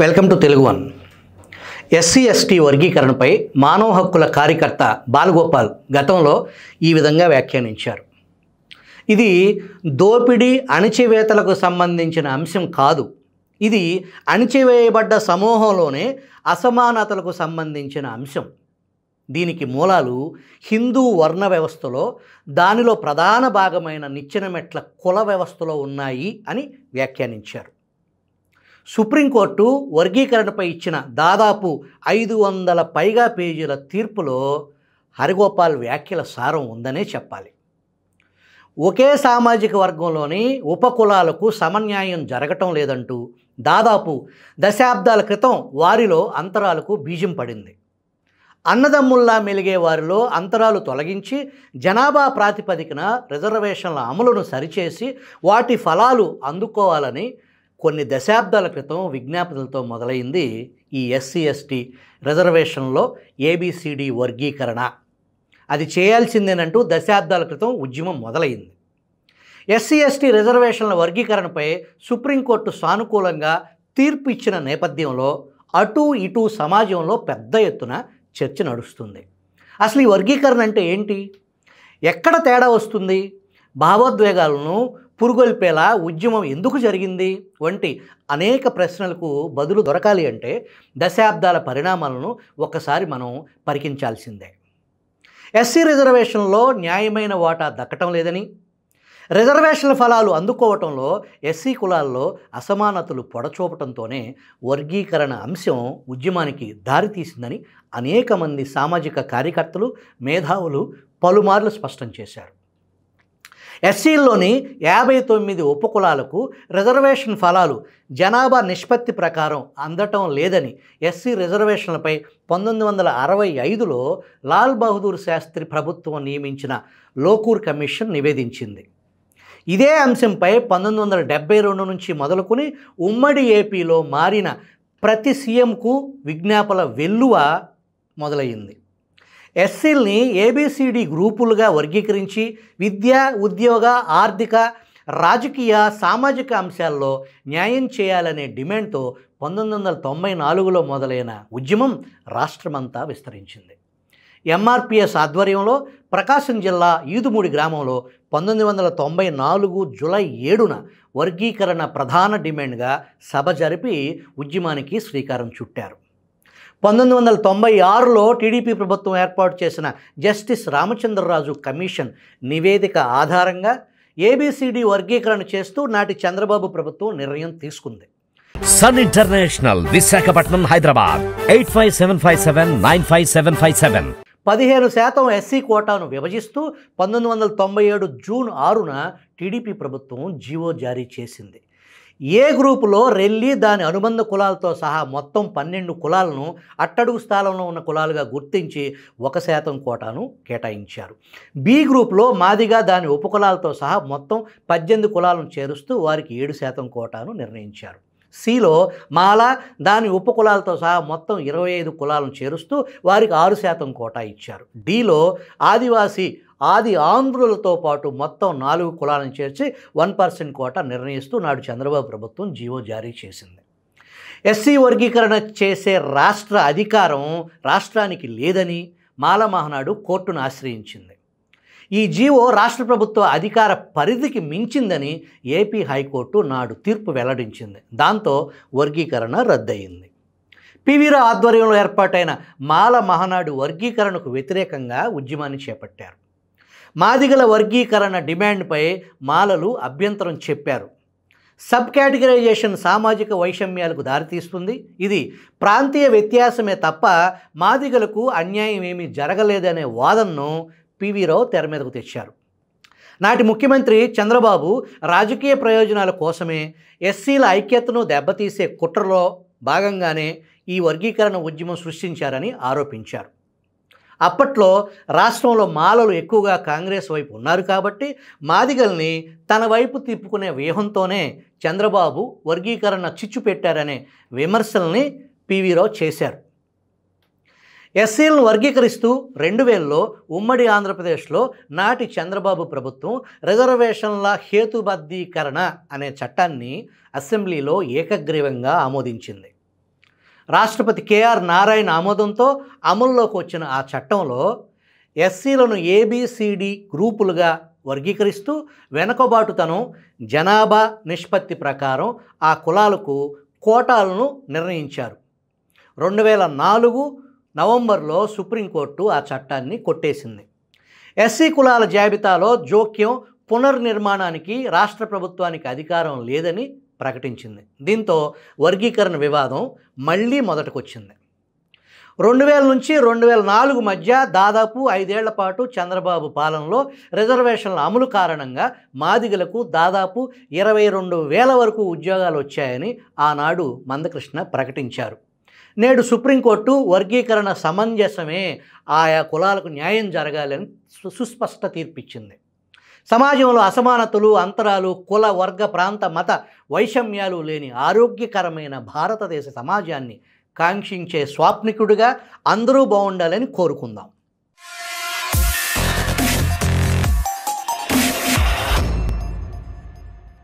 Welcome to Telugu one. SC ST వర్గీకరణపై మానవ హక్కుల కార్యకర్త బాలగోపాల్ గతంలో ఈ విధంగా వ్యాఖ్యానించారు. ఇది దోపిడీ అణచివేతలకు సంబంధించిన అంశం కాదు. ఇది అణచివేయబడ్డ సమూహంలోనే అసమానతలకు సంబంధించిన అంశం. దీనికి మూలాలు హిందూ వర్ణ వ్యవస్థలో, దానిలో ప్రధాన భాగమైన నిచ్చెన మెట్ల కుల వ్యవస్థలో ఉన్నాయి అని వ్యాఖ్యానించారు. సుప్రీంకోర్టు వర్గీకరణపై ఇచ్చిన దాదాపు 500 పైగా పేజీల తీర్పులో హరిగోపాల్ వ్యాఖ్యల సారం ఉందనే చెప్పాలి. ఒకే సామాజిక వర్గంలోని ఉపకులాలకు సమన్యాయం జరగటం లేదంటూ దాదాపు దశాబ్దాల క్రితం వారిలో అంతరాలకు బీజం పడింది. అన్నదమ్ముల్లా మెలిగే వారిలో అంతరాలు తొలగించి జనాభా ప్రాతిపదికన రిజర్వేషన్ల అమలును సరిచేసి వాటి ఫలాలు అందుకోవాలని కొన్ని దశాబ్దాల క్రితం విజ్ఞాపనలతో మొదలైంది ఈ ఎస్సీ ఎస్టీ రిజర్వేషన్లో ఏబిసిడి వర్గీకరణ. అది చేయాల్సిందేనంటూ దశాబ్దాల క్రితం ఉద్యమం మొదలైంది. ఎస్సీ ఎస్టీ రిజర్వేషన్ల వర్గీకరణపై సుప్రీంకోర్టు సానుకూలంగా తీర్పు ఇచ్చిన నేపథ్యంలో అటు ఇటు సమాజంలో పెద్ద ఎత్తున చర్చ నడుస్తుంది. అసలు ఈ వర్గీకరణ అంటే ఏంటి? ఎక్కడ తేడా వస్తుంది? భావోద్వేగాలను పురుగొల్పేలా ఉద్యమం ఎందుకు జరిగింది వంటి అనేక ప్రశ్నలకు బదులు దొరకాలి అంటే దశాబ్దాల పరిణామాలను ఒక్కసారి మనం పరికించాల్సిందే. ఎస్సీ రిజర్వేషన్లో న్యాయమైన వాటా దక్కటం లేదని, రిజర్వేషన్ల ఫలాలు అందుకోవటంలో ఎస్సీ కులాల్లో అసమానతలు పొడచూపటంతోనే వర్గీకరణ అంశం ఉద్యమానికి దారితీసిందని అనేక మంది సామాజిక కార్యకర్తలు, మేధావులు పలుమార్లు స్పష్టం చేశారు. ఎస్సీల్లోని 59 ఉపకులాలకు రిజర్వేషన్ ఫలాలు జనాభా నిష్పత్తి ప్రకారం అందటం లేదని ఎస్సీ రిజర్వేషన్లపై 1965లో లాల్ బహదూర్ శాస్త్రి ప్రభుత్వం నియమించిన లోకూర్ కమిషన్ నివేదించింది. ఇదే అంశంపై 1972 నుంచి మొదలుకొని ఉమ్మడి ఏపీలో మారిన ప్రతి సీఎంకు విజ్ఞాపన వెల్లువ మొదలయ్యింది. ఎస్సీల్ని ఏబిసిడి గ్రూపులుగా వర్గీకరించి విద్య, ఉద్యోగ, ఆర్థిక, రాజకీయ, సామాజిక అంశాల్లో న్యాయం చేయాలనే డిమాండ్తో 1994లో మొదలైన ఉద్యమం రాష్ట్రమంతా విస్తరించింది. ఎంఆర్పిఎస్ ఆధ్వర్యంలో ప్రకాశం జిల్లా ఈదుమూడి గ్రామంలో 1994 జూలై 7న వర్గీకరణ ప్రధాన డిమాండ్గా సభ జరిపి ఉద్యమానికి శ్రీకారం చుట్టారు. 1996లో టీడీపీ ప్రభుత్వం ఏర్పాటు చేసిన జస్టిస్ రామచంద్రరాజు కమిషన్ నివేదిక ఆధారంగా ఏబిసిడి వర్గీకరణ చేస్తూ నాటి చంద్రబాబు ప్రభుత్వం నిర్ణయం తీసుకుంది. Sun international, Visakhapatnam, Hyderabad 8575795757. 15% SC కోటాను విభజిస్తూ 1997 జూన్ 6న టీడీపీ ప్రభుత్వం జీవో జారీ చేసింది. ఏ గ్రూపులో రెల్లి, దాని అనుబంధ కులాలతో సహా మొత్తం 12 కులాలను అట్టడుగు స్థానంలో ఉన్న కులాలుగా గుర్తించి 1% కోటాను కేటాయించారు. బి గ్రూపులో మాదిగా, దాని ఉపకులాలతో సహా మొత్తం 18 కులాలను చేరుస్తూ వారికి 7% కోటాను నిర్ణయించారు. సిలో మాల, దాని ఉపకులాలతో సహా మొత్తం 25 కులాలను చేరుస్తూ వారికి 6% కోటా ఇచ్చారు. డిలో ఆదివాసీ, ఆది ఆంధ్రులతో పాటు మొత్తం 4 కులాలను చేర్చి 1% కోటా నిర్ణయిస్తూ నాడు చంద్రబాబు ప్రభుత్వం జీవో జారీ చేసింది. ఎస్సీ వర్గీకరణ చేసే రాష్ట్ర అధికారం రాష్ట్రానికి లేదని మాల మహానాడు కోర్టును ఆశ్రయించింది. ఈ జీవో రాష్ట్ర ప్రభుత్వ అధికార పరిధికి మించిందని ఏపీ హైకోర్టు నాడు తీర్పు వెల్లడించింది. దాంతో వర్గీకరణ రద్దయింది. పివిరావు ఆధ్వర్యంలో ఏర్పాటైన మాల మహానాడు వర్గీకరణకు వ్యతిరేకంగా ఉద్యమాన్ని చేపట్టారు. మాదిగల వర్గీకరణ డిమాండ్పై మాలలు అభ్యంతరం చెప్పారు. సబ్ కేటగిరైజేషన్ సామాజిక వైషమ్యాలకు దారితీస్తుంది, ఇది ప్రాంతీయ వ్యత్యాసమే తప్ప మాదిగలకు అన్యాయం ఏమీ జరగలేదనే వాదనను పివిరావు తెర మీదకు తెచ్చారు. నాటి ముఖ్యమంత్రి చంద్రబాబు రాజకీయ ప్రయోజనాల కోసమే ఎస్సీల ఐక్యతను దెబ్బతీసే కుట్రలో భాగంగానే ఈ వర్గీకరణ ఉద్యమం సృష్టించారని ఆరోపించారు. అప్పట్లో రాష్ట్రంలో మాలలు ఎక్కువగా కాంగ్రెస్ వైపు ఉన్నారు కాబట్టి మాదిగల్ని తన వైపు తిప్పుకునే వ్యూహంతోనే చంద్రబాబు వర్గీకరణ చిచ్చు పెట్టారనే విమర్శల్ని పివిరావు చేశారు. ఎస్సీలను వర్గీకరిస్తూ 2000లో ఉమ్మడి ఆంధ్రప్రదేశ్లో నాటి చంద్రబాబు ప్రభుత్వం రిజర్వేషన్ల హేతుబద్ధీకరణ అనే చట్టాన్ని అసెంబ్లీలో ఏకగ్రీవంగా ఆమోదించింది. రాష్ట్రపతి కేఆర్ నారాయణ ఆమోదంతో అమల్లోకి వచ్చిన ఆ చట్టంలో ఎస్సీలను ఏబిసిడి గ్రూపులుగా వర్గీకరిస్తూ వెనుకబాటుతనం జనాభా నిష్పత్తి ప్రకారం ఆ కులాలకు కోటాలను నిర్ణయించారు. 2004 నవంబర్లో సుప్రీంకోర్టు ఆ చట్టాన్ని కొట్టేసింది. ఎస్సీ కులాల జాబితాలో జోక్యం పునర్నిర్మాణానికి రాష్ట్ర ప్రభుత్వానికి అధికారం లేదని ప్రకటించింది. దీంతో వర్గీకరణ వివాదం మళ్ళీ మొదటికొచ్చింది. 2000 నుంచి 2004 మధ్య దాదాపు 5 ఏళ్ల పాటు చంద్రబాబు పాలనలో రిజర్వేషన్ల అమలు కారణంగా మాదిగలకు దాదాపు 22,000 వరకు ఉద్యోగాలు వచ్చాయని ఆనాడు మందకృష్ణ ప్రకటించారు. నేడు సుప్రీంకోర్టు వర్గీకరణ సమంజసమే, ఆయా కులాలకు న్యాయం జరగాలని సుస్పష్ట తీర్పిచ్చింది. సమాజంలో అసమానతలు, అంతరాలు, కుల, వర్గ, ప్రాంత, మత వైషమ్యాలు లేని ఆరోగ్యకరమైన భారతదేశ సమాజాన్ని కాంక్షించే స్వాప్నికుడిగా అందరూ బాగుండాలని కోరుకుందాం.